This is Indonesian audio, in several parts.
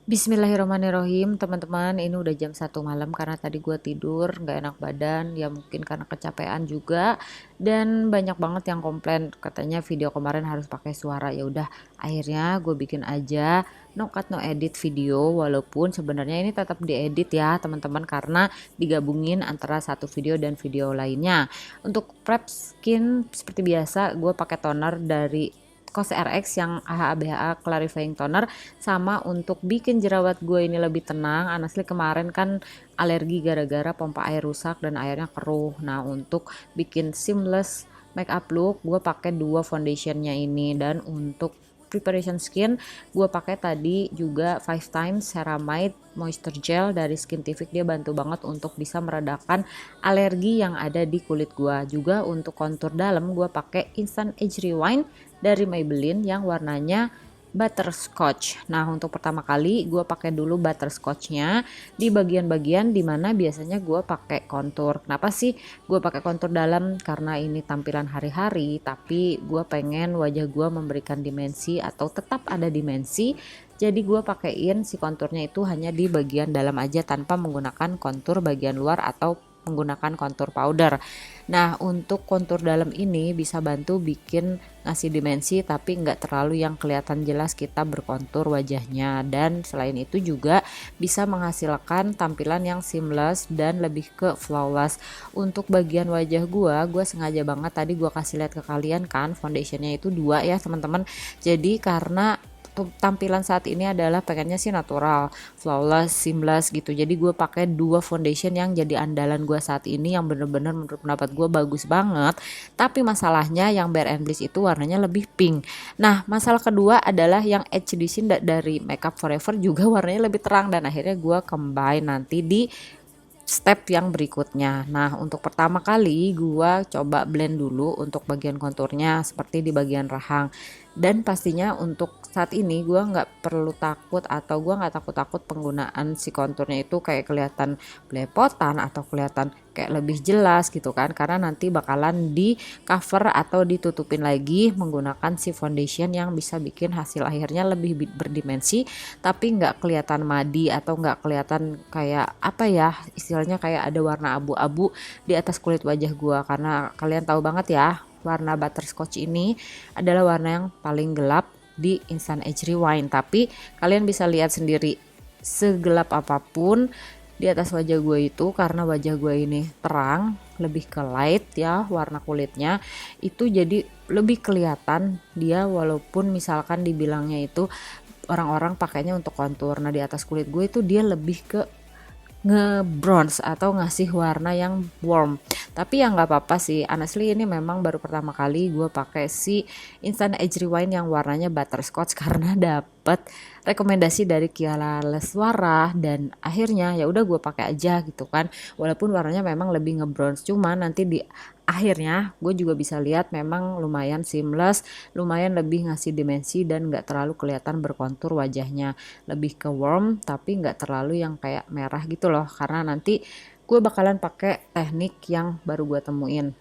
Bismillahirrahmanirrahim, teman-teman. Ini udah jam 1 malam karena tadi gue tidur nggak enak badan, ya mungkin karena kecapean juga. Dan banyak banget yang komplain katanya video kemarin harus pakai suara. Ya udah, akhirnya gue bikin aja no cut no edit video, walaupun sebenarnya ini tetap diedit ya teman-teman, karena digabungin antara satu video dan video lainnya. Untuk prep skin seperti biasa gue pakai toner dari COS RX yang AHA BHA Clarifying Toner. Sama untuk bikin jerawat gue ini lebih tenang, honestly kemarin kan alergi gara-gara pompa air rusak dan airnya keruh. Nah, untuk bikin seamless makeup look gue pakai dua foundationnya ini. Dan untuk preparation skin gue pakai tadi juga 5 times ceramide moisture gel dari Skintific. Dia bantu banget untuk bisa meredakan alergi yang ada di kulit gue. Juga untuk kontur dalam gue pakai Instant Age Rewind dari Maybelline yang warnanya butterscotch. Nah, untuk pertama kali gue pakai dulu butterscotchnya di bagian-bagian dimana biasanya gue pakai kontur. Kenapa sih gue pakai kontur dalam? Karena ini tampilan hari-hari, tapi gue pengen wajah gue memberikan dimensi atau tetap ada dimensi. Jadi gue pakein si konturnya itu hanya di bagian dalam aja tanpa menggunakan kontur bagian luar atau menggunakan kontur powder. Nah, untuk kontur dalam ini bisa bantu bikin ngasih dimensi tapi nggak terlalu yang kelihatan jelas kita berkontur wajahnya. Dan selain itu juga bisa menghasilkan tampilan yang seamless dan lebih ke flawless. Untuk bagian wajah gue sengaja banget tadi gue kasih lihat ke kalian kan foundationnya itu dua ya teman-teman. Jadi karena tampilan saat ini adalah pengennya sih natural, flawless, seamless gitu. Jadi gue pakai dua foundation yang jadi andalan gue saat ini, yang bener-bener menurut pendapat gue bagus banget. Tapi masalahnya yang Bare and Bliss itu warnanya lebih pink. Nah, masalah kedua adalah yang HDC dari Makeup Forever juga warnanya lebih terang, dan akhirnya gue combine nanti di step yang berikutnya. Nah, untuk pertama kali gua coba blend dulu untuk bagian konturnya seperti di bagian rahang. Dan pastinya untuk saat ini gua nggak perlu takut atau gua nggak takut-takut penggunaan si konturnya itu kayak kelihatan belepotan atau kelihatan kayak lebih jelas gitu kan, karena nanti bakalan di cover atau ditutupin lagi menggunakan si foundation yang bisa bikin hasil akhirnya lebih berdimensi tapi nggak kelihatan madi atau nggak kelihatan kayak apa ya, istilahnya kayak ada warna abu-abu di atas kulit wajah gua. Karena kalian tahu banget ya, warna butterscotch ini adalah warna yang paling gelap di Instant Age Rewind. Tapi kalian bisa lihat sendiri, segelap apapun di atas wajah gue itu, karena wajah gue ini terang, lebih ke light ya warna kulitnya, itu jadi lebih kelihatan dia, walaupun misalkan dibilangnya itu orang-orang pakainya untuk kontur. Nah, di atas kulit gue itu dia lebih ke nge-bronze atau ngasih warna yang warm. Tapi ya nggak apa-apa sih, honestly ini memang baru pertama kali gue pakai si Instant Age Rewind yang warnanya butterscotch karena dapet rekomendasi dari Kiala Leswara, dan akhirnya ya udah gue pakai aja gitu kan. Walaupun warnanya memang lebih nge-bronze, cuman nanti di akhirnya gue juga bisa lihat memang lumayan seamless, lumayan lebih ngasih dimensi dan nggak terlalu kelihatan berkontur wajahnya, lebih ke warm tapi nggak terlalu yang kayak merah gitu loh, karena nanti gue bakalan pakai teknik yang baru gue temuin.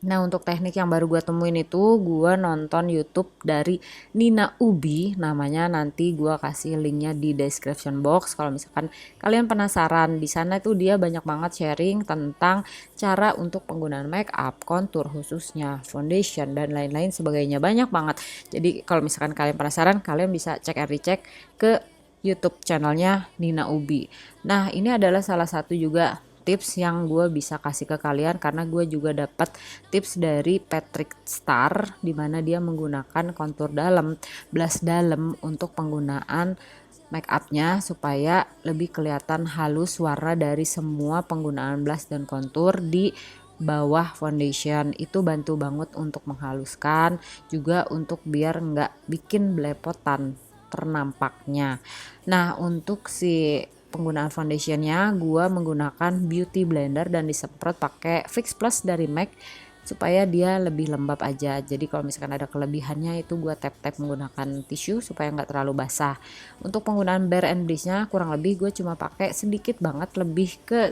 Nah, untuk teknik yang baru gue temuin itu gue nonton YouTube dari Nina Ubi namanya, nanti gue kasih linknya di description box kalau misalkan kalian penasaran. Di sana tuh dia banyak banget sharing tentang cara untuk penggunaan make up, kontur khususnya, foundation dan lain-lain sebagainya, banyak banget. Jadi kalau misalkan kalian penasaran, kalian bisa cek and recheck ke YouTube channelnya Nina Ubi. Nah, ini adalah salah satu juga tips yang gue bisa kasih ke kalian, karena gue juga dapat tips dari Patrick Star di mana dia menggunakan kontur dalam, blush dalam untuk penggunaan make upnya supaya lebih kelihatan halus warna dari semua penggunaan blush dan kontur di bawah foundation. Itu bantu banget untuk menghaluskan, juga untuk biar nggak bikin belepotan ternampaknya. Nah, untuk si penggunaan foundationnya gue menggunakan beauty blender dan disemprot pakai Fix Plus dari MAC supaya dia lebih lembab aja. Jadi kalau misalkan ada kelebihannya itu gue tap-tap menggunakan tisu supaya nggak terlalu basah. Untuk penggunaan Bare and Blissnya kurang lebih gue cuma pakai sedikit banget, lebih ke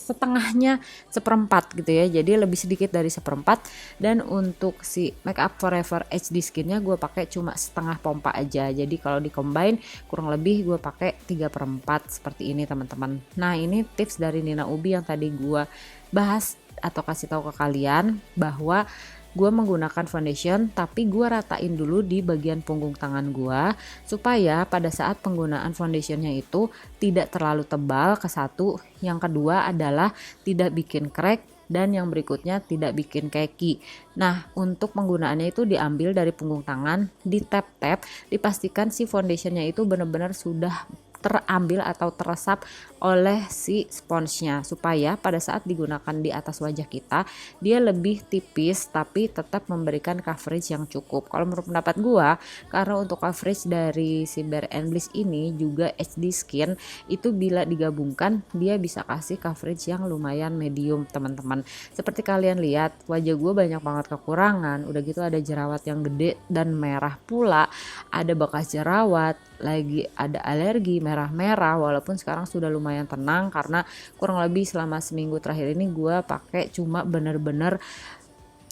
setengahnya seperempat gitu ya, jadi lebih sedikit dari seperempat. Dan untuk si Makeup Forever HD Skinnya gue pakai cuma setengah pompa aja, jadi kalau di combine kurang lebih gue pakai 3/4 seperti ini teman-teman. Nah ini tips dari Nina Ubi yang tadi gue bahas atau kasih tahu ke kalian, bahwa gue menggunakan foundation tapi gue ratain dulu di bagian punggung tangan gue supaya pada saat penggunaan foundationnya itu tidak terlalu tebal, ke satu. Yang kedua adalah tidak bikin crack, dan yang berikutnya tidak bikin keki. Nah untuk penggunaannya itu diambil dari punggung tangan, di tap-tap, dipastikan si foundationnya itu benar-benar sudah terambil atau teresap oleh si sponsnya, supaya pada saat digunakan di atas wajah kita dia lebih tipis tapi tetap memberikan coverage yang cukup. Kalau menurut pendapat gua, karena untuk coverage dari si Bare and Bliss ini juga HD Skin itu bila digabungkan dia bisa kasih coverage yang lumayan medium teman-teman. Seperti kalian lihat wajah gua banyak banget kekurangan, udah gitu ada jerawat yang gede dan merah pula, ada bekas jerawat, lagi ada alergi merah-merah, walaupun sekarang sudah lumayan tenang karena kurang lebih selama seminggu terakhir ini gue pakai cuma bener-bener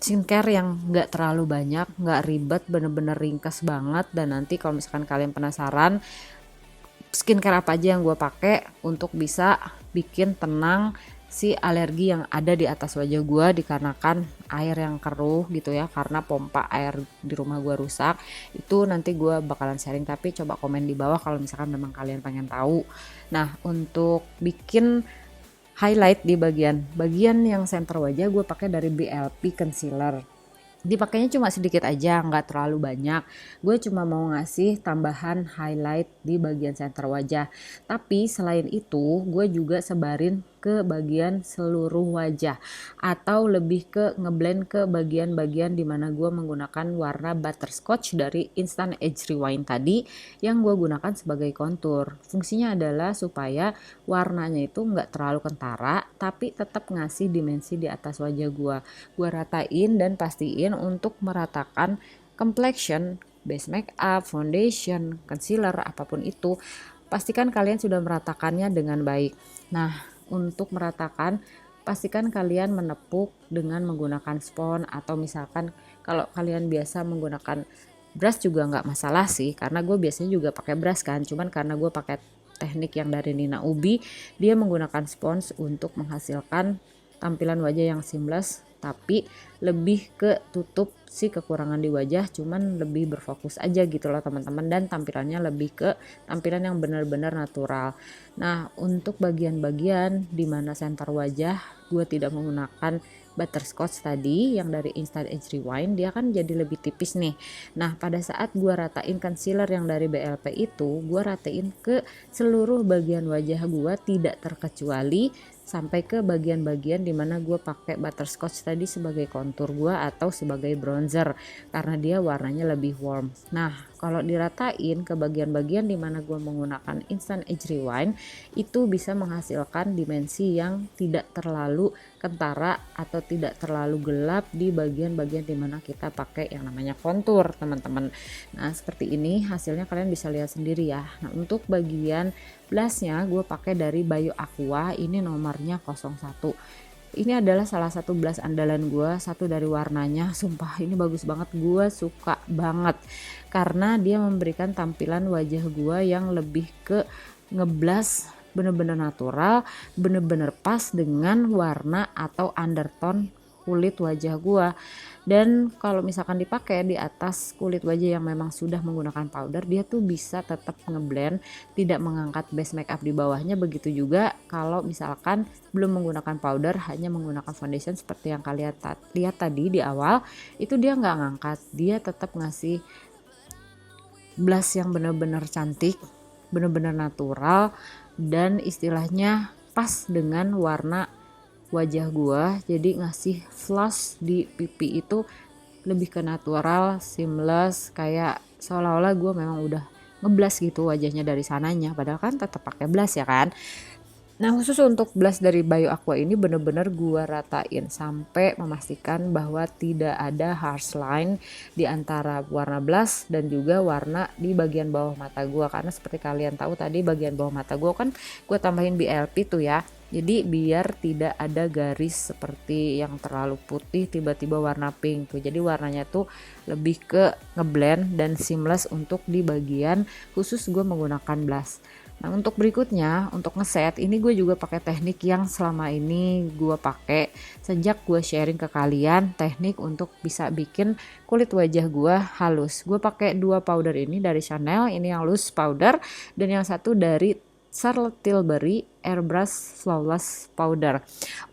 skincare yang gak terlalu banyak, gak ribet, bener-bener ringkas banget. Dan nanti kalau misalkan kalian penasaran skincare apa aja yang gue pakai untuk bisa bikin tenang si alergi yang ada di atas wajah gue dikarenakan air yang keruh gitu ya, karena pompa air di rumah gue rusak, itu nanti gue bakalan sharing, tapi coba komen di bawah kalau misalkan memang kalian pengen tahu. Nah untuk bikin highlight di bagian yang center wajah gue pakai dari BLP concealer. Dipakainya cuma sedikit aja, nggak terlalu banyak. Gue cuma mau ngasih tambahan highlight di bagian center wajah. Tapi selain itu gue juga sebarin ke bagian seluruh wajah, atau lebih ke ngeblend ke bagian-bagian dimana gue menggunakan warna butterscotch dari Instant Age Rewind tadi yang gue gunakan sebagai kontur. Fungsinya adalah supaya warnanya itu nggak terlalu kentara tapi tetap ngasih dimensi di atas wajah gue. Gue ratain dan pastiin untuk meratakan complexion, base makeup, foundation, concealer, apapun itu, pastikan kalian sudah meratakannya dengan baik. Nah untuk meratakan, pastikan kalian menepuk dengan menggunakan spons, atau misalkan kalau kalian biasa menggunakan brush juga nggak masalah sih, karena gue biasanya juga pakai brush kan, cuman karena gue pakai teknik yang dari Nina Ubi, dia menggunakan spons untuk menghasilkan tampilan wajah yang seamless tapi lebih ke tutup si kekurangan di wajah, cuman lebih berfokus aja gitu loh teman-teman, dan tampilannya lebih ke tampilan yang benar-benar natural. Nah untuk bagian-bagian dimana center wajah gue tidak menggunakan butterscotch tadi yang dari Instant Age Rewind, dia kan jadi lebih tipis nih. Nah pada saat gue ratain concealer yang dari BLP itu, gue ratain ke seluruh bagian wajah gue tidak terkecuali sampai ke bagian-bagian dimana gue pakai butterscotch tadi sebagai kontur gue atau sebagai bronzer, karena dia warnanya lebih warm. Nah kalau diratain ke bagian-bagian dimana gue menggunakan Instant Age Rewind, itu bisa menghasilkan dimensi yang tidak terlalu kentara atau tidak terlalu gelap di bagian-bagian dimana kita pakai yang namanya kontur teman-teman. Nah seperti ini hasilnya, kalian bisa lihat sendiri ya. Nah untuk bagian blushnya gue pakai dari Bio Aqua, ini nomornya 01. Ini adalah salah satu blush andalan gue, satu dari warnanya, sumpah ini bagus banget, gue suka banget karena dia memberikan tampilan wajah gue yang lebih ke ngeblush bener-bener natural, bener-bener pas dengan warna atau undertone kulit wajah gue. Dan kalau misalkan dipakai di atas kulit wajah yang memang sudah menggunakan powder, dia tuh bisa tetap ngeblend, tidak mengangkat base makeup di bawahnya. Begitu juga kalau misalkan belum menggunakan powder, hanya menggunakan foundation seperti yang kalian lihat tadi di awal, itu dia nggak ngangkat, dia tetap ngasih blush yang bener-bener cantik, bener-bener natural, dan istilahnya pas dengan warna wajah gua. Jadi ngasih flush di pipi itu lebih ke natural, seamless, kayak seolah-olah gua memang udah ngeblush gitu wajahnya dari sananya, padahal kan tetap pakai blush ya kan. Nah khusus untuk blush dari Bio Aqua ini bener-bener gua ratain sampai memastikan bahwa tidak ada harsh line di antara warna blush dan juga warna di bagian bawah mata gua, karena seperti kalian tahu tadi bagian bawah mata gua kan gua tambahin BLP tuh ya. Jadi biar tidak ada garis seperti yang terlalu putih tiba-tiba warna pink tuh. Jadi warnanya tuh lebih ke ngeblend dan seamless untuk di bagian khusus gue menggunakan blush. Nah untuk berikutnya, untuk ngeset ini gue juga pakai teknik yang selama ini gue pakai sejak gue sharing ke kalian, teknik untuk bisa bikin kulit wajah gue halus. Gue pakai dua powder ini dari Chanel, ini yang loose powder dan yang satu dari Charlotte Tilbury Airbrush Flawless Powder.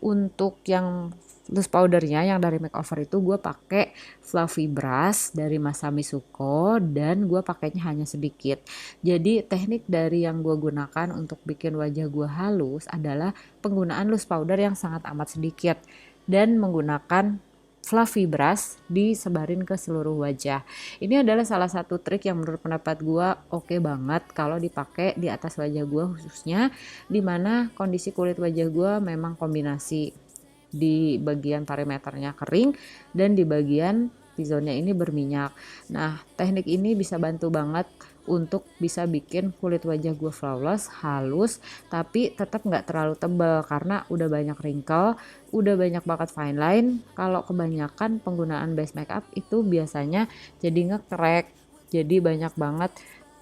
Untuk yang loose powdernya yang dari makeover itu gue pakai fluffy brush dari Masami Suko dan gue pakainya hanya sedikit. Jadi teknik dari yang gue gunakan untuk bikin wajah gue halus adalah penggunaan loose powder yang sangat amat sedikit dan menggunakan fluffy brush disebarin ke seluruh wajah. Ini adalah salah satu trik yang menurut pendapat gue oke banget kalau dipakai di atas wajah gue, khususnya dimana kondisi kulit wajah gue memang kombinasi di bagian perimeternya kering dan di bagian T-zone-nya ini berminyak. Nah teknik ini bisa bantu banget untuk bisa bikin kulit wajah gue flawless, halus, tapi tetap nggak terlalu tebal karena udah banyak wrinkle, udah banyak banget fine line. Kalau kebanyakan penggunaan base makeup itu biasanya jadi nge-crack, jadi banyak banget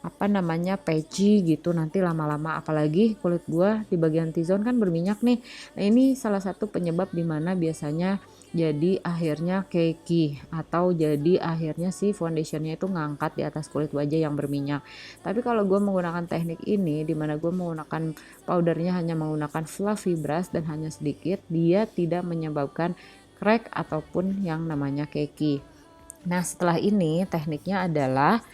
apa namanya patchy gitu nanti lama-lama, apalagi kulit gua di bagian T-zone kan berminyak nih. Nah ini salah satu penyebab dimana biasanya jadi akhirnya cakey atau jadi akhirnya si foundationnya itu ngangkat di atas kulit wajah yang berminyak. Tapi kalau gue menggunakan teknik ini dimana gue menggunakan powdernya hanya menggunakan fluffy brush dan hanya sedikit, dia tidak menyebabkan crack ataupun yang namanya cakey. Nah setelah ini tekniknya adalah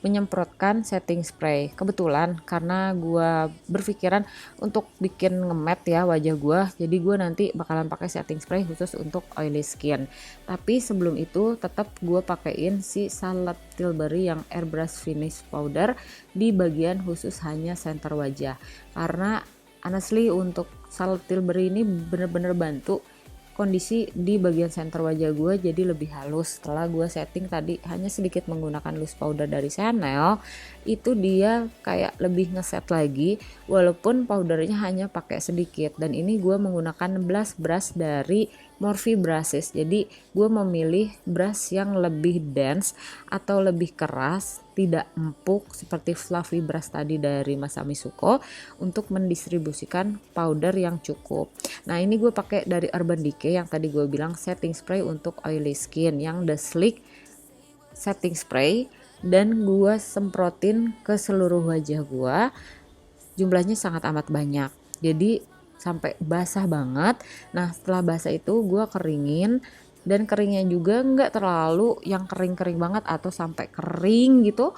menyemprotkan setting spray. Kebetulan karena gue berpikiran untuk bikin nge-matte ya wajah gue, jadi gue nanti bakalan pakai setting spray khusus untuk oily skin. Tapi sebelum itu tetap gue pakein si Charlotte Tilbury yang airbrush finish powder di bagian khusus hanya center wajah. Karena honestly untuk Charlotte Tilbury ini bener-bener bantu kondisi di bagian center wajah gue jadi lebih halus. Setelah gue setting tadi hanya sedikit menggunakan loose powder dari Chanel, itu dia kayak lebih ngeset lagi walaupun powdernya hanya pakai sedikit. Dan ini gue menggunakan brush dari Morphe Brushes. Jadi gue memilih brush yang lebih dense atau lebih keras, tidak empuk seperti fluffy brush tadi dari Masami Suko untuk mendistribusikan powder yang cukup. Nah ini gue pakai dari Urban Decay yang tadi gue bilang setting spray untuk oily skin yang The Sleek setting spray, dan gue semprotin ke seluruh wajah gue. Jumlahnya sangat amat banyak. Jadi sampai basah banget. Nah setelah basah itu gue keringin, dan keringnya juga nggak terlalu yang kering-kering banget atau sampai kering gitu.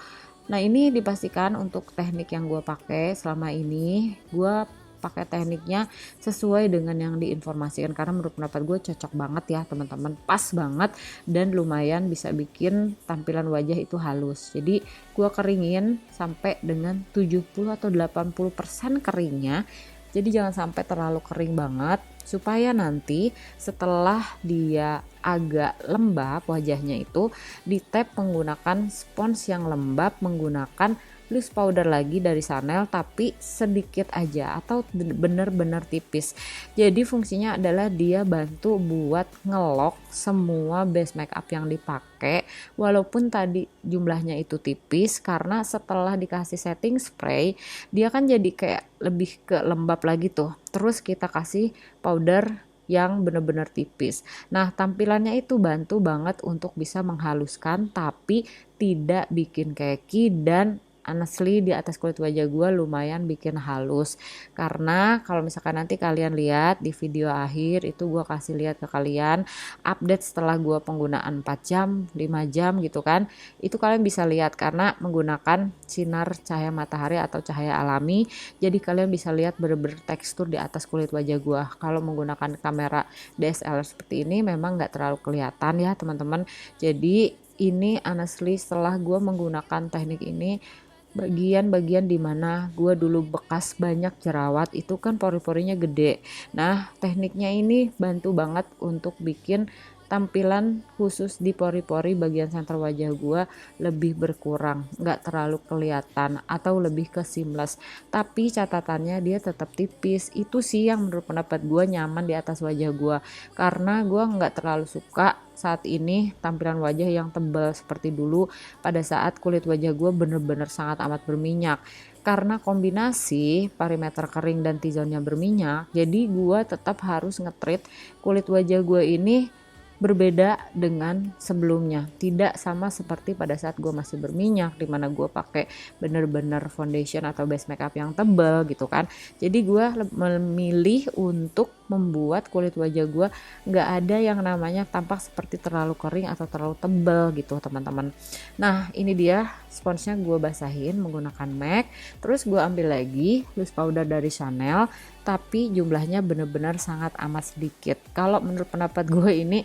Nah ini dipastikan untuk teknik yang gue pakai selama ini, gue pakai tekniknya sesuai dengan yang diinformasikan karena menurut pendapat gue cocok banget ya teman-teman, pas banget dan lumayan bisa bikin tampilan wajah itu halus. Jadi gue keringin sampai dengan 70 atau 80% keringnya. Jadi jangan sampai terlalu kering banget supaya nanti setelah dia agak lembab wajahnya itu di tap menggunakan spons yang lembab, menggunakan loose powder lagi dari Chanel tapi sedikit aja atau bener-bener tipis. Jadi fungsinya adalah dia bantu buat ngelok semua base makeup yang dipakai walaupun tadi jumlahnya itu tipis, karena setelah dikasih setting spray dia kan jadi kayak lebih ke lembab lagi tuh. Terus kita kasih powder yang benar-benar tipis. Nah tampilannya itu bantu banget untuk bisa menghaluskan tapi tidak bikin cakey, dan honestly di atas kulit wajah gue lumayan bikin halus. Karena kalau misalkan nanti kalian lihat di video akhir itu gue kasih lihat ke kalian update setelah gue penggunaan 4 jam 5 jam gitu kan, itu kalian bisa lihat karena menggunakan sinar cahaya matahari atau cahaya alami, jadi kalian bisa lihat bener-bener tekstur di atas kulit wajah gue. Kalau menggunakan kamera DSLR seperti ini memang gak terlalu kelihatan ya teman-teman. Jadi ini honestly setelah gue menggunakan teknik ini, bagian-bagian dimana gue dulu bekas banyak jerawat itu kan pori-porinya gede. Nah tekniknya ini bantu banget untuk bikin tampilan khusus di pori-pori bagian center wajah gue lebih berkurang, nggak terlalu kelihatan atau lebih ke seamless. Tapi catatannya dia tetap tipis. Itu sih yang menurut pendapat gue nyaman di atas wajah gue, karena gue nggak terlalu suka saat ini tampilan wajah yang tebal seperti dulu pada saat kulit wajah gue bener-bener sangat amat berminyak. Karena kombinasi perimeter kering dan T-zone-nya berminyak, jadi gue tetap harus nge-treat kulit wajah gue ini berbeda dengan sebelumnya, tidak sama seperti pada saat gue masih berminyak, dimana gue pakai bener-bener foundation atau base makeup yang tebal gitu kan. Jadi gue memilih untuk membuat kulit wajah gue nggak ada yang namanya tampak seperti terlalu kering atau terlalu tebal gitu teman-teman. Nah ini dia sponsnya gue basahin menggunakan MAC, terus gue ambil lagi loose powder dari Chanel, tapi jumlahnya benar-benar sangat amat sedikit. Kalau menurut pendapat gue ini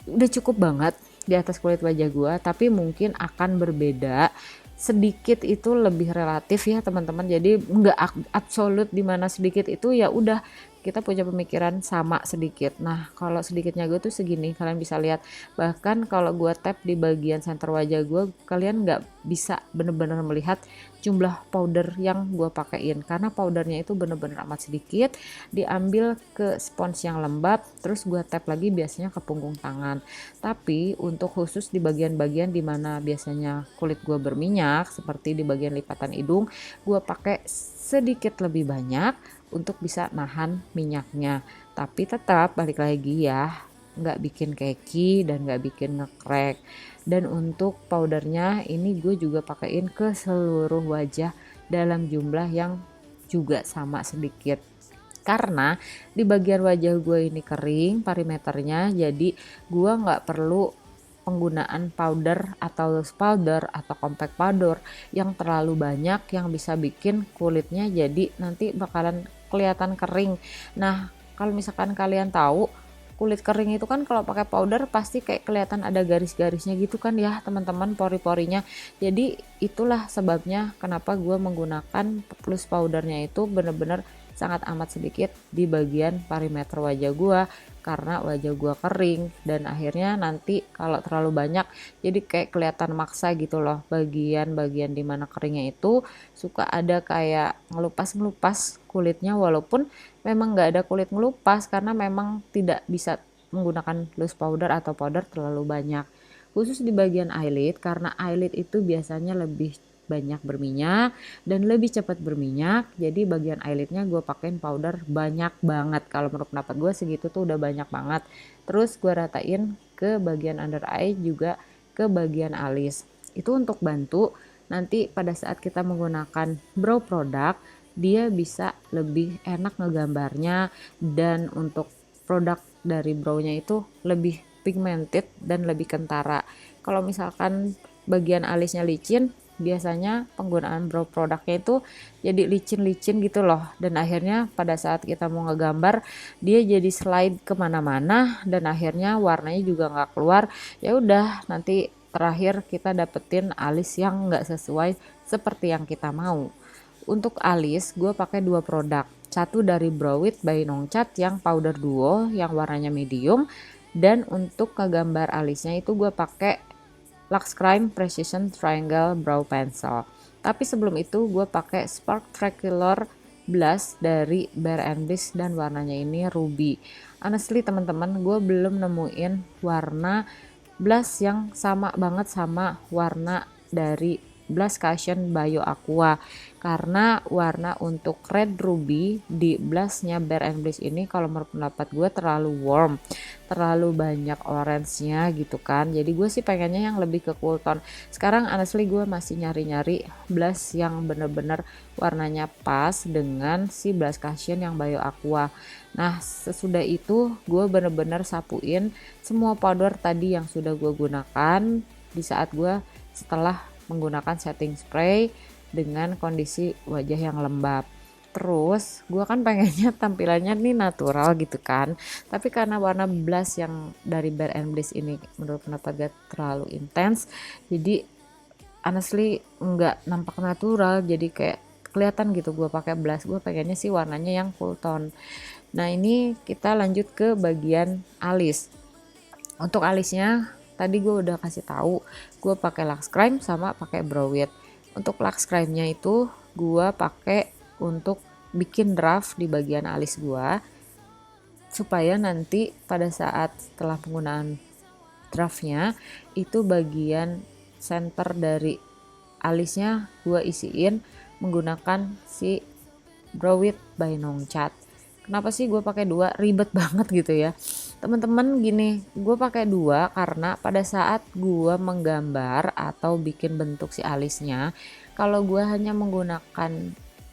udah cukup banget di atas kulit wajah gue, tapi mungkin akan berbeda sedikit, itu lebih relatif ya teman-teman. Jadi nggak absolut dimana sedikit itu ya udah kita punya pemikiran sama sedikit. Nah kalau sedikitnya gue tuh segini, kalian bisa lihat. Bahkan kalau gue tap di bagian center wajah gue, kalian nggak bisa bener-bener melihat jumlah powder yang gue pakein, karena powdernya itu bener-bener amat sedikit. Diambil ke spons yang lembab, terus gue tap lagi biasanya ke punggung tangan. Tapi untuk khusus di bagian-bagian dimana biasanya kulit gue berminyak, seperti di bagian lipatan hidung, gue pakai sedikit lebih banyak untuk bisa nahan minyaknya. Tapi tetap balik lagi ya, nggak bikin keki dan nggak bikin ngekrek. Dan untuk powdernya ini gue juga pakein ke seluruh wajah dalam jumlah yang juga sama sedikit, karena di bagian wajah gue ini kering perimeternya, jadi gue nggak perlu penggunaan powder atau loose powder atau compact powder yang terlalu banyak yang bisa bikin kulitnya jadi nanti bakalan kelihatan kering. Nah kalau misalkan kalian tahu kulit kering itu kan kalau pakai powder pasti kayak kelihatan ada garis-garisnya gitu kan ya teman-teman, pori-porinya. Jadi itulah sebabnya kenapa gue menggunakan loose powdernya itu bener-bener sangat amat sedikit di bagian perimeter wajah gue, karena wajah gue kering dan akhirnya nanti kalau terlalu banyak jadi kayak kelihatan maksa gitu loh. Bagian-bagian dimana keringnya itu suka ada kayak ngelupas-ngelupas kulitnya, walaupun memang nggak ada kulit ngelupas karena memang tidak bisa menggunakan loose powder atau powder terlalu banyak. Khusus di bagian eyelid, karena eyelid itu biasanya lebih banyak berminyak dan lebih cepat berminyak, jadi bagian eyelidnya gue pakein powder banyak banget. Kalau menurut pendapat gue segitu tuh udah banyak banget. Terus gue ratain ke bagian under eye juga ke bagian alis. Itu untuk bantu nanti pada saat kita menggunakan brow product dia bisa lebih enak ngegambarnya, dan untuk produk dari brownya itu lebih pigmented dan lebih kentara. Kalau misalkan bagian alisnya licin, biasanya penggunaan brow produknya itu jadi licin-licin gitu loh, dan akhirnya pada saat kita mau ngegambar dia jadi slide kemana-mana dan akhirnya warnanya juga nggak keluar. Ya udah nanti terakhir kita dapetin alis yang nggak sesuai seperti yang kita mau. Untuk alis gue pakai dua produk, satu dari Brow It by Nongchat yang powder duo yang warnanya medium, dan untuk kegambar alisnya itu gue pakai Lux Crime Precision Triangle Brow Pencil. Tapi sebelum itu gue pakai Spark Tricolor Blush dari Bare & Bliss dan warnanya ini ruby. Honestly teman-teman, gue belum nemuin warna blush yang sama banget sama warna dari Blush Cushion Bio Aqua, karena warna untuk red ruby di blushnya Bare & Bliss ini kalau menurut pendapat gue terlalu warm, terlalu banyak orange-nya gitu kan. Jadi gue sih pengennya yang lebih ke cool tone. Sekarang honestly gue masih nyari-nyari blush yang bener-bener warnanya pas dengan si Blush Cushion yang Bio Aqua. Nah sesudah itu gue bener-bener sapuin semua powder tadi yang sudah gue gunakan di saat gue setelah menggunakan setting spray dengan kondisi wajah yang lembab. Terus gue kan pengennya tampilannya nih natural gitu kan, tapi karena warna blush yang dari Bare & Bliss ini menurut pendapat gue terlalu intens, jadi honestly nggak nampak natural, jadi kayak kelihatan gitu gue pakai blush. Gue pengennya sih warnanya yang cool tone. Nah ini kita lanjut ke bagian alis. Untuk alisnya tadi gue udah kasih tahu, gue pakai Lux Crime sama pakai Brow Wit. Untuk Lux Crime-nya itu gue pakai untuk bikin draft di bagian alis gue, supaya nanti pada saat setelah penggunaan draftnya itu bagian center dari alisnya gue isiin menggunakan si Brow Wit by Nongchat. Kenapa sih gue pakai dua? Ribet banget gitu ya teman-teman. Gini, gue pakai dua karena pada saat gue menggambar atau bikin bentuk si alisnya, kalau gue hanya menggunakan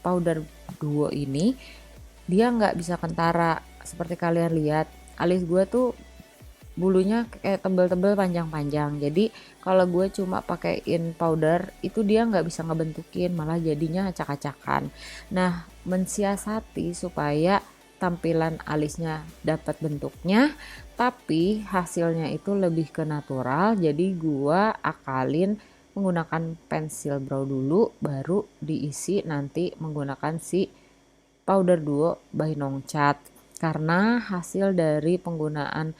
powder duo ini, dia nggak bisa kentara. Seperti kalian lihat, alis gue tuh bulunya kayak tebel-tebel panjang-panjang, jadi kalau gue cuma pakaiin powder itu dia nggak bisa ngebentukin, malah jadinya acak-acakan. Nah, mensiasati supaya tampilan alisnya dapat bentuknya tapi hasilnya itu lebih ke natural, jadi gue akalin menggunakan pensil brow dulu, baru diisi nanti menggunakan si powder duo by Nongchat. Karena hasil dari penggunaan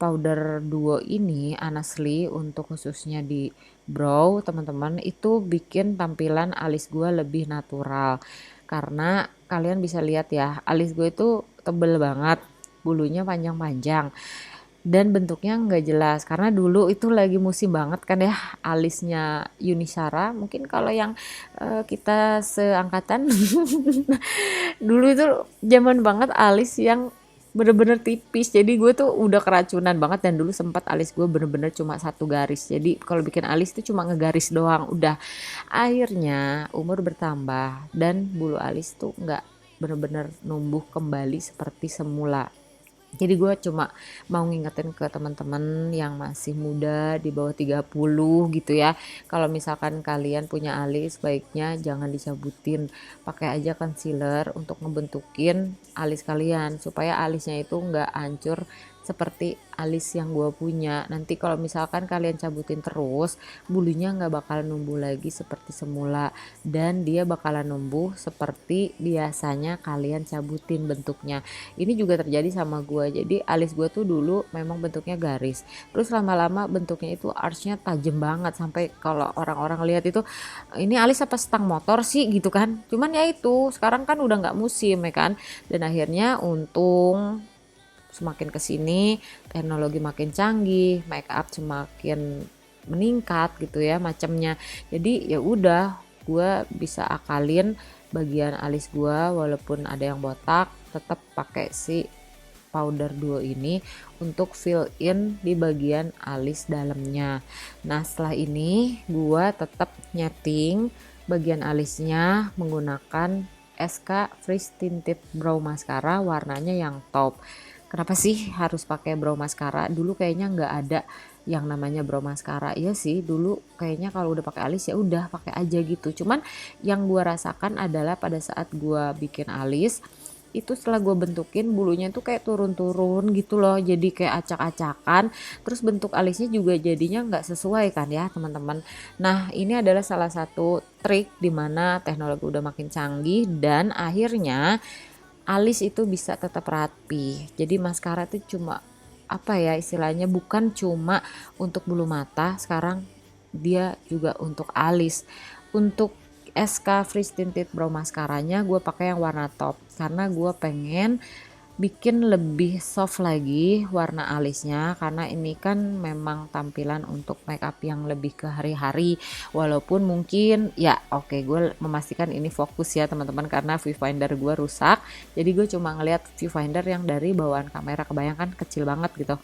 powder duo ini honestly untuk khususnya di brow teman-teman itu bikin tampilan alis gue lebih natural. Karena kalian bisa lihat ya, alis gue itu tebel banget, bulunya panjang-panjang dan bentuknya nggak jelas. Karena dulu itu lagi musim banget kan ya alisnya Yunisara, mungkin kalau yang kita seangkatan dulu itu zaman banget alis yang bener-bener tipis, jadi gue tuh udah keracunan banget. Dan dulu sempat alis gue bener-bener cuma satu garis, jadi kalau bikin alis tuh cuma ngegaris doang udah. Akhirnya umur bertambah dan bulu alis tuh nggak bener-bener numbuh kembali seperti semula. Jadi gue cuma mau ngingetin ke teman-teman yang masih muda di bawah 30 gitu ya. Kalau misalkan kalian punya alis, baiknya jangan dicabutin. Pakai aja concealer untuk ngebentukin alis kalian supaya alisnya itu nggak hancur seperti alis yang gue punya. Nanti kalau misalkan kalian cabutin terus, bulunya nggak bakal numbuh lagi seperti semula dan dia bakalan numbuh seperti biasanya kalian cabutin bentuknya. Ini juga terjadi sama gue. Jadi alis gue tuh dulu memang bentuknya garis, terus lama-lama bentuknya itu archnya tajam banget sampai kalau orang-orang lihat itu ini alis apa stang motor sih gitu kan. Cuman ya itu sekarang kan udah nggak musim ya kan. Dan akhirnya untung semakin kesini teknologi makin canggih, make up semakin meningkat gitu ya macamnya. Jadi ya udah gue bisa akalin bagian alis gue walaupun ada yang botak tetap pakai si powder duo ini untuk fill in di bagian alis dalamnya. Nah setelah ini gue tetap nyeting bagian alisnya menggunakan SK Fresh Tinted Brow Mascara warnanya yang top. Kenapa sih harus pakai brow mascara? Dulu kayaknya nggak ada yang namanya brow mascara. Iya sih, dulu kayaknya kalau udah pakai alis ya udah pakai aja gitu. Cuman yang gua rasakan adalah pada saat gua bikin alis itu setelah gue bentukin bulunya tuh kayak turun-turun gitu loh, jadi kayak acak-acakan, terus bentuk alisnya juga jadinya nggak sesuai kan ya teman-teman. Nah ini adalah salah satu trik dimana teknologi udah makin canggih dan akhirnya alis itu bisa tetap rapi. Jadi maskara itu cuma apa ya istilahnya, bukan cuma untuk bulu mata, sekarang dia juga untuk alis. Untuk SK Fresh Tinted Brow Mascaranya gue pakai yang warna top karena gue pengen bikin lebih soft lagi warna alisnya, karena ini kan memang tampilan untuk makeup yang lebih ke hari-hari. Walaupun mungkin ya oke, gue memastikan ini fokus ya teman-teman karena viewfinder gue rusak, jadi gue cuma ngeliat viewfinder yang dari bawaan kamera, kebayangkan kecil banget gitu.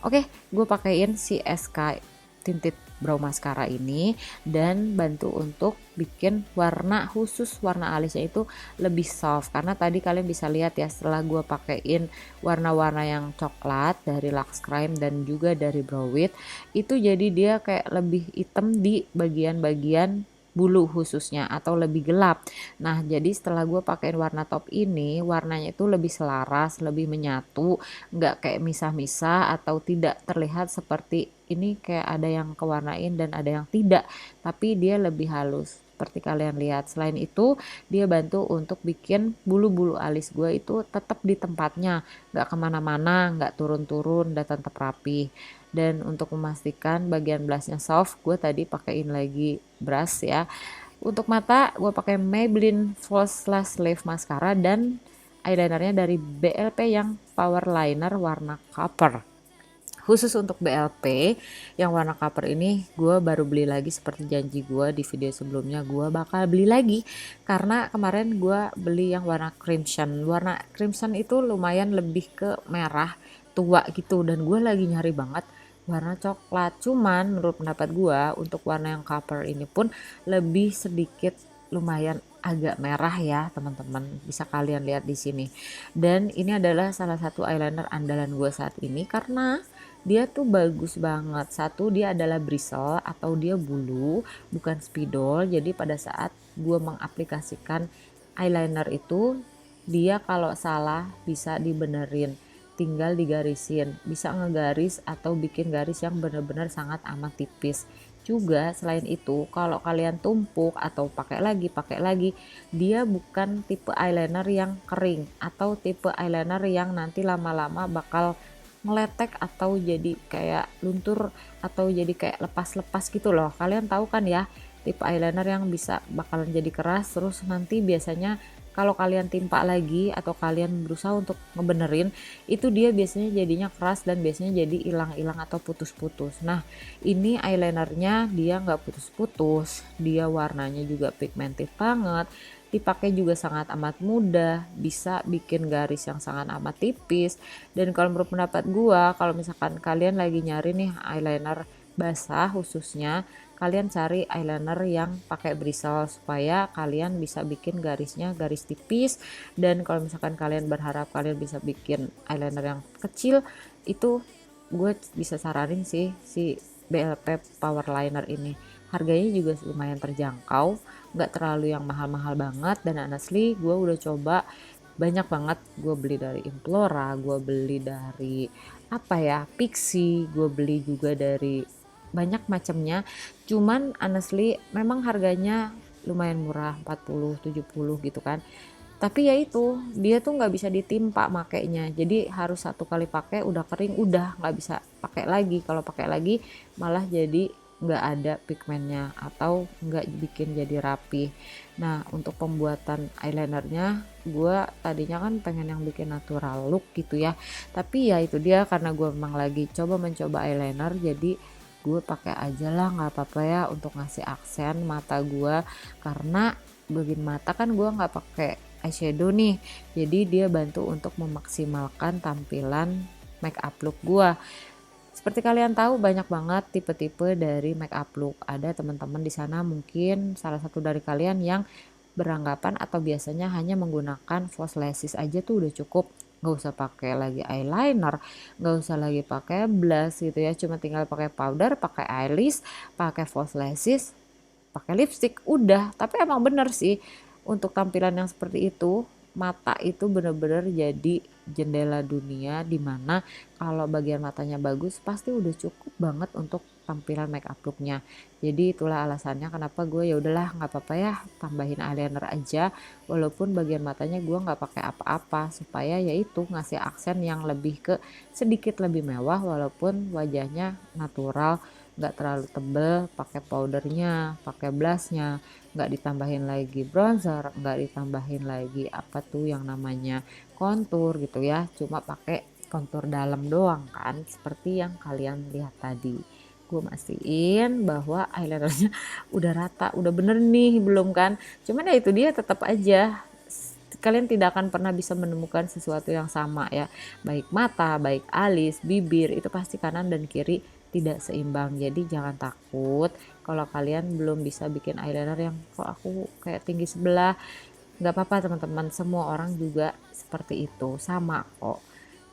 Oke, gue pakaiin si SK Tinted Brow Mascara ini dan bantu untuk bikin warna khusus warna alisnya itu lebih soft. Karena tadi kalian bisa lihat ya setelah gue pakein warna-warna yang coklat dari Lux Crime dan juga dari Brow Wit, itu jadi dia kayak lebih hitam di bagian-bagian bulu khususnya atau lebih gelap. Nah jadi setelah gue pakein warna top ini, warnanya itu lebih selaras, lebih menyatu, nggak kayak misah-misah atau tidak terlihat seperti ini kayak ada yang kewarnain dan ada yang tidak, tapi dia lebih halus. seperti kalian lihat. Selain itu dia bantu untuk bikin bulu-bulu alis gue itu tetap di tempatnya, nggak kemana-mana, nggak turun-turun, dan tetap rapi. Dan untuk memastikan bagian blushnya soft, gue tadi pakein lagi brush ya. Untuk mata gue pakai Maybelline False Lash Lift Mascara dan eyelinernya dari BLP yang Power Liner warna copper. Khusus untuk BLP yang warna copper ini gue baru beli lagi, seperti janji gue di video sebelumnya, gue bakal beli lagi karena kemarin gue beli yang warna crimson. Warna crimson itu lumayan lebih ke merah tua gitu, dan gue lagi nyari banget warna coklat. Cuman menurut pendapat gue untuk warna yang copper ini pun lebih sedikit lumayan agak merah ya teman-teman, bisa kalian lihat di sini. Dan ini adalah salah satu eyeliner andalan gue saat ini karena dia tuh bagus banget. Satu, dia adalah bristle atau dia bulu, bukan spidol. Jadi pada saat gue mengaplikasikan eyeliner itu, dia kalau salah bisa dibenerin, tinggal digarisin, bisa ngegaris atau bikin garis yang benar-benar sangat amat tipis. Juga selain itu kalau kalian tumpuk atau pakai lagi, dia bukan tipe eyeliner yang kering atau tipe eyeliner yang nanti lama-lama bakal ngeletek atau jadi kayak luntur atau jadi kayak lepas-lepas gitu loh. Kalian tahu kan ya tipe eyeliner yang bisa bakalan jadi keras, terus nanti biasanya kalau kalian timpa lagi atau kalian berusaha untuk ngebenerin itu dia biasanya jadinya keras dan biasanya jadi hilang-hilang atau putus-putus. Nah ini eyelinernya dia nggak putus-putus, dia warnanya juga pigmented banget, dipakai juga sangat amat mudah, bisa bikin garis yang sangat amat tipis. Dan kalau menurut pendapat gua, kalau misalkan kalian lagi nyari nih eyeliner basah khususnya, kalian cari eyeliner yang pakai bristle supaya kalian bisa bikin garisnya garis tipis. Dan kalau misalkan kalian berharap kalian bisa bikin eyeliner yang kecil, itu gue bisa saranin sih si BLP Power Liner ini. Harganya juga lumayan terjangkau, nggak terlalu yang mahal-mahal banget. Dan honestly gue udah coba banyak banget, gue beli dari Implora, gue beli dari apa ya, Pixi, gue beli juga dari banyak macamnya. Cuman honestly memang harganya lumayan murah, 40 70 gitu kan. Tapi ya itu dia tuh nggak bisa ditimpa makainya, jadi harus satu kali pakai udah kering udah nggak bisa pakai lagi. Kalau pakai lagi malah jadi nggak ada pigmennya atau nggak bikin jadi rapi. Nah untuk pembuatan eyelinernya gue tadinya kan pengen yang bikin natural look gitu ya, tapi ya itu dia karena gue memang lagi mencoba eyeliner, jadi gue pakai aja lah, nggak apa-apa ya untuk ngasih aksen mata gue. Karena bagian mata kan gue nggak pakai eyeshadow nih, jadi dia bantu untuk memaksimalkan tampilan make up look gue. Seperti kalian tahu banyak banget tipe-tipe dari make up look. Ada teman-teman di sana mungkin salah satu dari kalian yang beranggapan atau biasanya hanya menggunakan false lashes aja tuh udah cukup, nggak usah pakai lagi eyeliner, nggak usah lagi pakai blush gitu ya, cuma tinggal pakai powder, pakai eyelash, pakai false lashes, pakai lipstick udah. Tapi emang bener sih untuk tampilan yang seperti itu, mata itu bener-bener jadi jendela dunia, dimana kalau bagian matanya bagus pasti udah cukup banget untuk tampilan make up looknya. Jadi itulah alasannya kenapa gue ya udahlah nggak apa-apa ya tambahin eyeliner aja, walaupun bagian matanya gue nggak pakai apa-apa, supaya yaitu ngasih aksen yang lebih ke sedikit lebih mewah walaupun wajahnya natural, nggak terlalu tebel. Pakai powdernya, pakai blushnya, nggak ditambahin lagi bronzer, nggak ditambahin lagi apa tuh yang namanya kontur gitu ya, cuma pakai kontur dalam doang kan, seperti yang kalian lihat tadi. Gue mastiin bahwa eyelinernya udah rata, udah bener nih belum kan, cuman ya itu dia tetap aja kalian tidak akan pernah bisa menemukan sesuatu yang sama ya, baik mata, baik alis, bibir, itu pasti kanan dan kiri tidak seimbang. Jadi jangan takut kalau kalian belum bisa bikin eyeliner yang kok aku kayak tinggi sebelah, nggak apa-apa teman-teman, semua orang juga seperti itu, sama kok.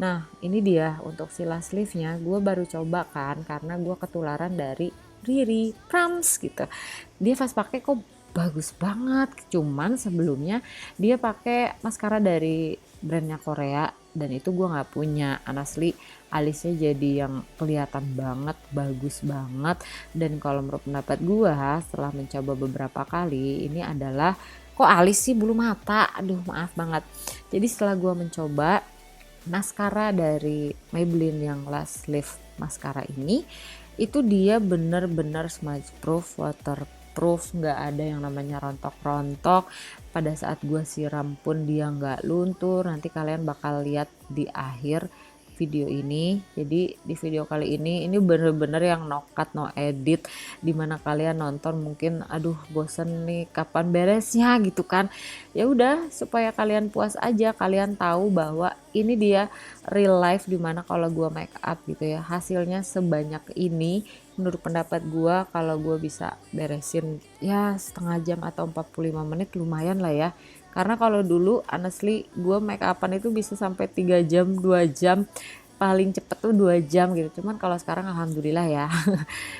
Nah ini dia untuk si lash liftnya gue baru coba kan, karena gue ketularan dari Riri Prams gitu, dia pas pakai kok bagus banget. Cuman sebelumnya dia pakai maskara dari brandnya Korea dan itu gue nggak punya. Honestly, alisnya jadi yang kelihatan banget, bagus banget. Dan kalau menurut pendapat gue, setelah mencoba beberapa kali, ini adalah kok alis sih bulu mata. Aduh, maaf banget. Jadi setelah gue mencoba maskara dari Maybelline yang Last Lift maskara ini, itu dia bener-bener smudge proof, waterproof, nggak ada yang namanya rontok-rontok. Pada saat gue siram pun dia nggak luntur. Nanti kalian bakal lihat di akhir video ini. Jadi di video kali ini bener-bener yang no cut no edit, dimana kalian nonton mungkin aduh bosen nih kapan beresnya gitu kan. Ya udah, supaya kalian puas aja, kalian tahu bahwa ini dia real life, dimana kalau gue make up gitu ya hasilnya sebanyak ini. Menurut pendapat gue, kalau gue bisa beresin ya setengah jam atau 45 menit lumayan lah ya. Karena kalau dulu honestly gue make upan itu bisa sampai 3 jam 2 jam, paling cepet tuh 2 jam gitu. Cuman kalau sekarang alhamdulillah ya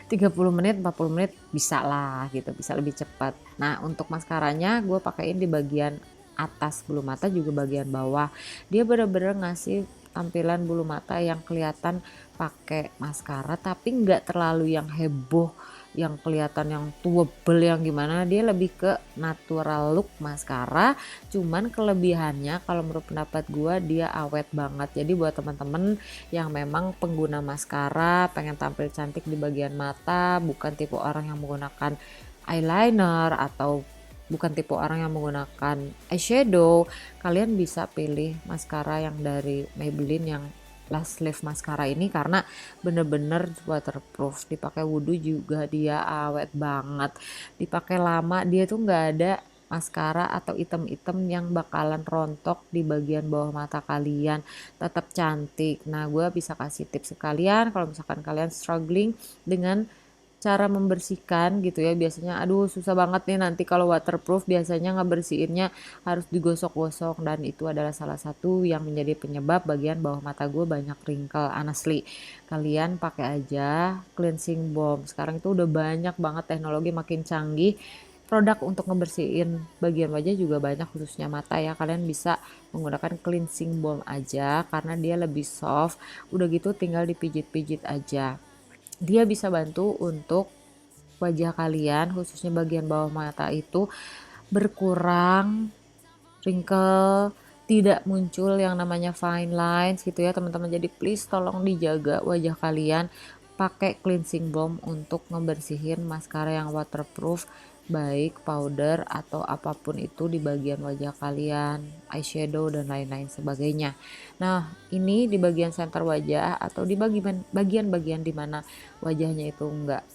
30 menit 40 menit bisa lah gitu, bisa lebih cepat. Nah untuk maskaranya gue pakein di bagian atas bulu mata juga bagian bawah. Dia bener-bener ngasih tampilan bulu mata yang kelihatan pakai maskara tapi nggak terlalu yang heboh, yang kelihatan yang tuebel yang gimana. Dia lebih ke natural look maskara. Cuman kelebihannya kalau menurut pendapat gue, dia awet banget. Jadi buat teman-teman yang memang pengguna maskara, pengen tampil cantik di bagian mata, bukan tipe orang yang menggunakan eyeliner atau bukan tipe orang yang menggunakan eyeshadow, kalian bisa pilih maskara yang dari Maybelline yang Last Lift maskara ini karena bener-bener waterproof. Dipakai wudhu juga dia awet banget, dipakai lama dia tuh nggak ada maskara atau item-item yang bakalan rontok di bagian bawah mata kalian, tetap cantik. Nah gue bisa kasih tips sekalian kalau misalkan kalian struggling dengan cara membersihkan gitu ya. Biasanya aduh susah banget nih nanti kalau waterproof, biasanya ngebersihinnya harus digosok-gosok, dan itu adalah salah satu yang menjadi penyebab bagian bawah mata gue banyak wrinkle. Honestly, kalian pakai aja cleansing balm. Sekarang itu udah banyak banget, teknologi makin canggih, produk untuk ngebersihin bagian wajah juga banyak, khususnya mata ya. Kalian bisa menggunakan cleansing balm aja karena dia lebih soft. Udah gitu tinggal dipijit-pijit aja. Dia bisa bantu untuk wajah kalian khususnya bagian bawah mata itu berkurang wrinkle, tidak muncul yang namanya fine lines gitu ya teman-teman. Jadi please tolong dijaga wajah kalian, pakai cleansing balm untuk ngebersihin maskara yang waterproof, baik powder atau apapun itu di bagian wajah kalian, eyeshadow dan lain-lain sebagainya. Nah ini di bagian center wajah atau di bagian-bagian dimana wajahnya itu enggak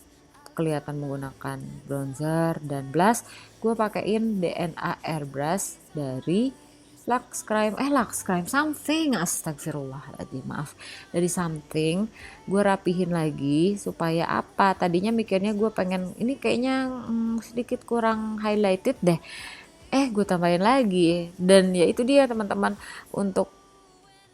kelihatan menggunakan bronzer dan blush, gue pakein DNA airbrush dari Lux Crime Something, astagfirullahaladzim, maaf, dari Something. Gue rapihin lagi supaya apa, tadinya mikirnya gue pengen ini kayaknya sedikit kurang highlighted deh, gue tambahin lagi. Dan ya itu dia teman-teman, untuk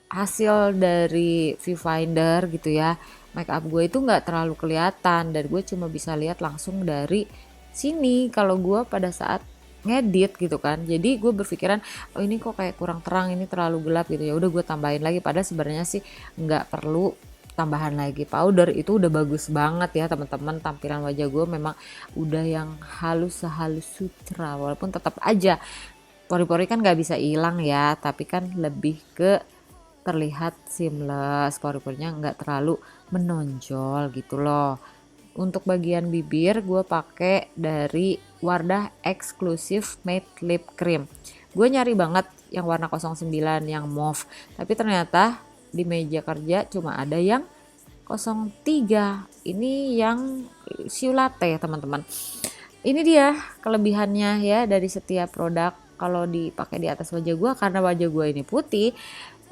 hasil dari viewfinder gitu ya, make up gue itu nggak terlalu kelihatan dan gue cuma bisa lihat langsung dari sini kalau gue pada saat ngedit gitu kan. Jadi gue berpikiran oh ini kok kayak kurang terang, ini terlalu gelap gitu, ya udah gue tambahin lagi. Padahal sebenarnya sih nggak perlu tambahan lagi powder, itu udah bagus banget ya teman-teman. Tampilan wajah gue memang udah yang halus sehalus sutra, walaupun tetap aja pori-pori kan nggak bisa hilang ya, tapi kan lebih ke terlihat seamless, pori-porinya nggak terlalu menonjol gitu loh. Untuk bagian bibir gue pakai dari Wardah Exclusive Matte Lip Cream. Gue nyari banget yang warna 09 yang mauve, tapi ternyata di meja kerja cuma ada yang 03. Ini yang siu latte ya teman-teman. Ini dia kelebihannya ya dari setiap produk kalau dipakai di atas wajah gue. Karena wajah gue ini putih,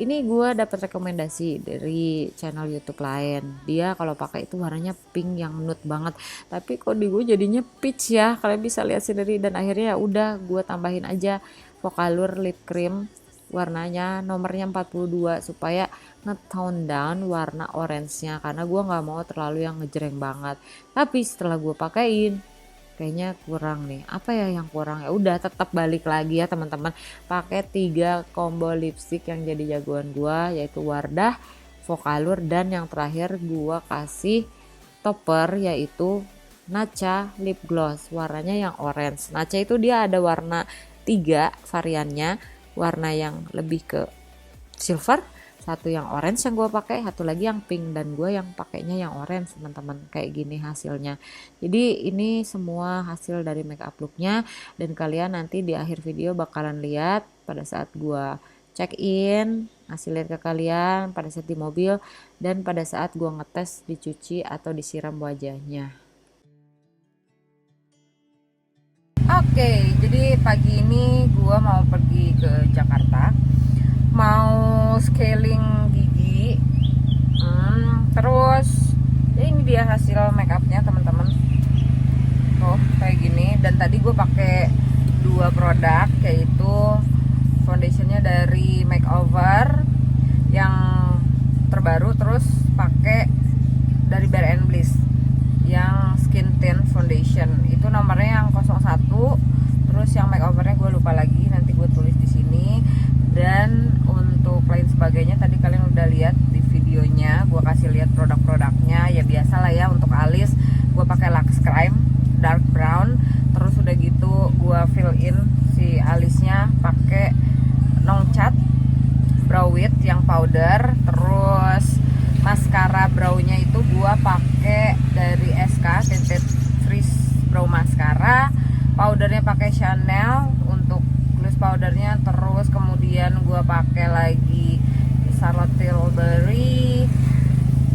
ini gue dapat rekomendasi dari channel YouTube lain. Dia kalau pakai itu warnanya pink yang nude banget, tapi kok di gue jadinya peach ya. Kalian bisa lihat sendiri. Dan akhirnya ya udah gue tambahin aja Vocalour lip cream warnanya nomornya 42 supaya nge-tone down warna orange-nya, karena gue nggak mau terlalu yang ngejreng banget. Tapi setelah gue pakein, kayaknya kurang nih. Apa ya yang kurang? Ya udah tetap balik lagi ya teman-teman, pakai 3 combo lipstick yang jadi jagoan gua, yaitu Wardah, Vocalour, dan yang terakhir gua kasih topper yaitu Natcha lip gloss, warnanya yang orange. Natcha itu dia ada warna 3 variannya, warna yang lebih ke silver, satu yang orange yang gue pakai, satu lagi yang pink, dan gue yang pakainya yang orange teman-teman. Kayak gini hasilnya. Jadi ini semua hasil dari makeup looknya, dan kalian nanti di akhir video bakalan lihat pada saat gue check in, ngasih lihat ke kalian pada saat di mobil, dan pada saat gue ngetes dicuci atau disiram wajahnya. Oke, jadi pagi ini gue mau pergi ke Jakarta, mau scaling gigi. Terus ya ini dia hasil makeupnya teman-teman. Oh kayak gini. Dan tadi gue pakai 2 produk, yaitu foundationnya dari Makeover yang terbaru, terus pakai dari Bare and Bliss yang Skin Tint Foundation, itu nomornya yang 01. Terus yang makeovernya gue lupa lagi, nanti gue tulis di sini. Dan untuk lain sebagainya tadi kalian udah lihat di videonya, gue kasih lihat produk-produknya. Ya biasa lah ya, untuk alis gue pakai Lux Crime dark brown. Terus udah gitu gue fill in si alisnya pakai Nongchat brow width yang powder. Terus maskara brownya itu gua pakai dari SK Tinted Freeze Brow Mascara. Powdernya pakai Chanel untuk loose powdernya. Terus kemudian gua pakai lagi Charlotte Tilbury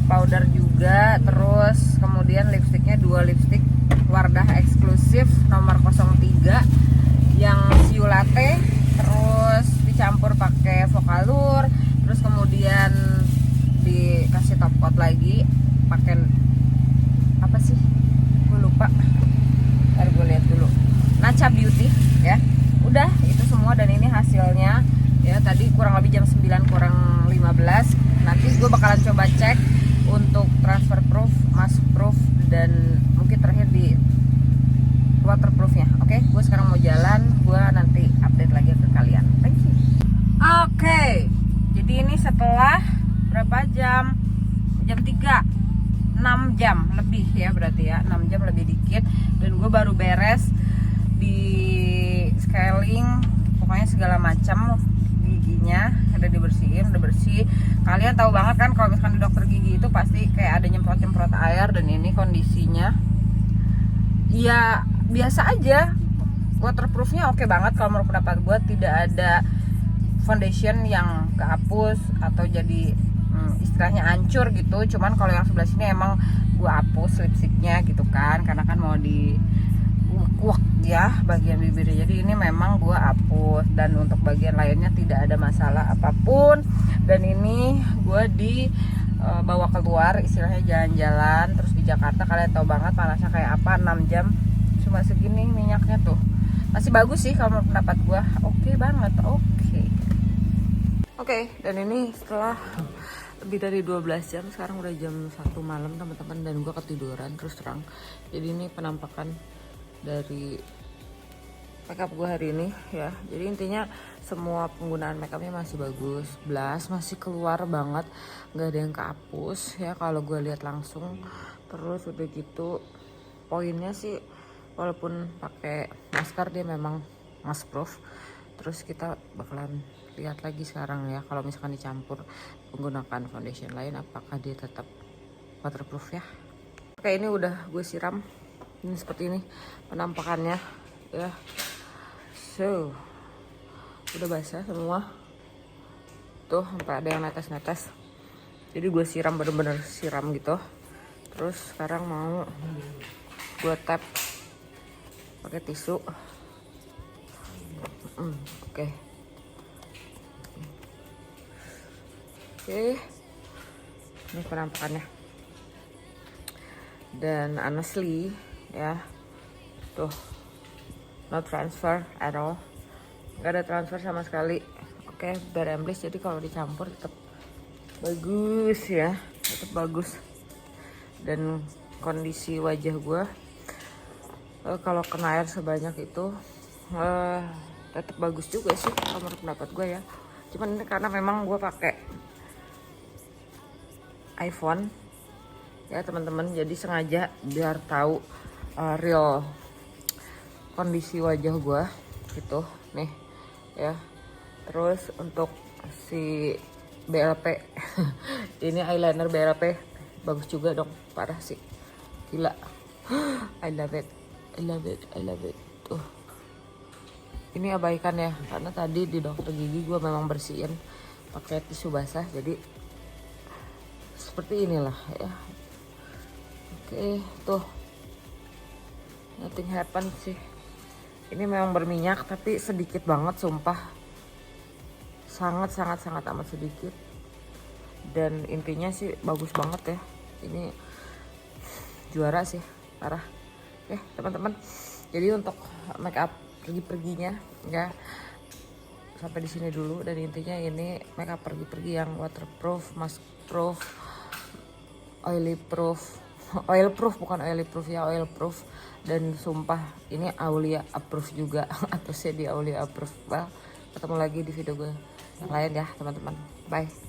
powder juga. Terus kemudian lipstiknya 2 lipstick Wardah eksklusif nomor 03 yang Siu Latte. Terus dicampur pakai Vocalour. Terus kemudian dikasih top coat lagi pakai apa sih, gue lupa, ntar gue lihat dulu, Natcha Beauty ya. Udah itu semua, dan ini hasilnya ya. Tadi kurang lebih jam 9 kurang 15. Nanti gue bakalan coba cek untuk transfer proof, mask proof, dan mungkin terakhir di waterproofnya. Oke, gue sekarang mau jalan, gue nanti update lagi ke kalian. Thank you. Oke, jadi ini setelah berapa jam? Jam 3, 6 jam lebih ya, berarti ya 6 jam lebih dikit. Dan gue baru beres di scaling, pokoknya segala macam giginya udah dibersihin, udah bersih. Kalian tahu banget kan kalau misalkan di dokter gigi itu pasti kayak ada nyemprot-nyemprot air. Dan ini kondisinya ya biasa aja, waterproofnya oke banget. Kalau menurut pendapat gue tidak ada foundation yang kehapus atau jadi istilahnya hancur gitu. Cuman kalau yang sebelah sini emang gue hapus lipstiknya gitu kan, karena kan mau di kuak ya bagian bibirnya. Jadi ini memang gue hapus, dan untuk bagian lainnya tidak ada masalah apapun. Dan ini gue bawa keluar, istilahnya jalan-jalan. Terus di Jakarta kalian tahu banget panasnya kayak apa, 6 jam cuma segini minyaknya tuh. Masih bagus sih kalau menurut pendapat gue, oke banget. Oke, dan ini setelah lebih dari 12 jam, sekarang udah jam 1 malam teman-teman, dan gue ketiduran terus terang. Jadi ini penampakan dari makeup gue hari ini ya. Jadi intinya semua penggunaan makeupnya masih bagus, blush masih keluar banget, nggak ada yang kehapus ya kalau gue lihat langsung. Terus udah gitu poinnya sih, walaupun pakai masker dia memang mask proof. Terus kita bakalan lihat lagi sekarang ya, kalau misalkan dicampur menggunakan foundation lain apakah dia tetap waterproof ya. Oke, ini udah gue siram, ini seperti ini penampakannya ya. So udah basah semua tuh, sampai ada yang netes-netes. Jadi gue siram, bener-bener siram gitu. Terus sekarang mau gue tap pakai tisu. Oke. Ini penampakannya. Dan honestly ya, tuh no transfer at all, nggak ada transfer sama sekali. Oke, Bare and Bliss, jadi kalau dicampur tetap bagus ya, tetap bagus. Dan kondisi wajah gue kalau kena air sebanyak itu tetap bagus juga sih kalau menurut pendapat gue ya. Cuman ini karena memang gue pakai iPhone ya teman-teman, jadi sengaja biar tahu real kondisi wajah gue gitu nih ya. Terus untuk si BLP ini eyeliner BLP bagus juga dong, parah sih, gila. I love it, I love it, I love it. Tuh, ini abaikan ya, karena tadi di dokter gigi gue memang bersihin pakai tisu basah, jadi seperti inilah ya. Oke, tuh nothing happen sih. Ini memang berminyak tapi sedikit banget sumpah, sangat amat sedikit. Dan intinya sih bagus banget ya, ini juara sih, parah. Oke teman-teman, jadi untuk make up pergi-perginya ya sampai di sini dulu. Dan intinya ini make up pergi-pergi yang waterproof, mask proof, oily proof, oil proof bukan oily proof ya, oil proof. Dan sumpah ini Aulia approve juga atau saya di Aulia approve. Well, ketemu lagi di video gue yang lain ya teman-teman, bye.